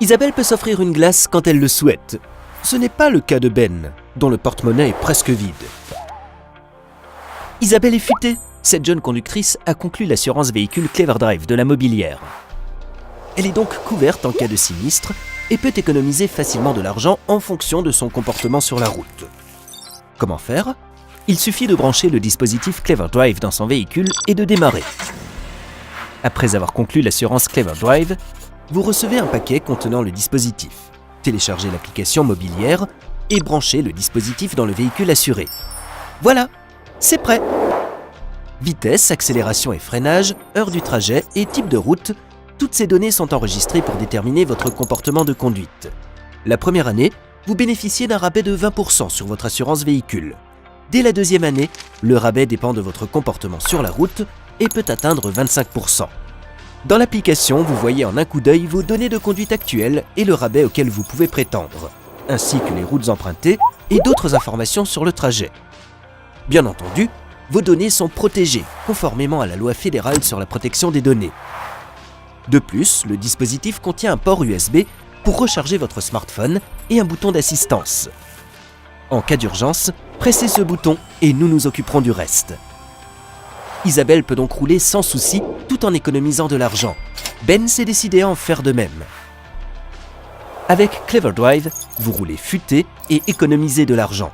Isabelle peut s'offrir une glace quand elle le souhaite. Ce n'est pas le cas de Ben, dont le porte-monnaie est presque vide. Isabelle est futée. Cette jeune conductrice a conclu l'assurance véhicule Clever Drive de la Mobilière. Elle est donc couverte en cas de sinistre et peut économiser facilement de l'argent en fonction de son comportement sur la route. Comment faire ? Il suffit de brancher le dispositif Clever Drive dans son véhicule et de démarrer. Après avoir conclu l'assurance Clever Drive, vous recevez un paquet contenant le dispositif. Téléchargez l'application Mobilière et branchez le dispositif dans le véhicule assuré. Voilà, c'est prêt! Vitesse, accélération et freinage, heure du trajet et type de route, toutes ces données sont enregistrées pour déterminer votre comportement de conduite. La première année, vous bénéficiez d'un rabais de 20% sur votre assurance véhicule. Dès la deuxième année, le rabais dépend de votre comportement sur la route et peut atteindre 25%. Dans l'application, vous voyez en un coup d'œil vos données de conduite actuelles et le rabais auquel vous pouvez prétendre, ainsi que les routes empruntées et d'autres informations sur le trajet. Bien entendu, vos données sont protégées, conformément à la loi fédérale sur la protection des données. De plus, le dispositif contient un port USB pour recharger votre smartphone et un bouton d'assistance. En cas d'urgence, pressez ce bouton et nous nous occuperons du reste. Isabelle peut donc rouler sans souci tout en économisant de l'argent. Ben s'est décidé à en faire de même. Avec Clever Drive, vous roulez futé et économisez de l'argent.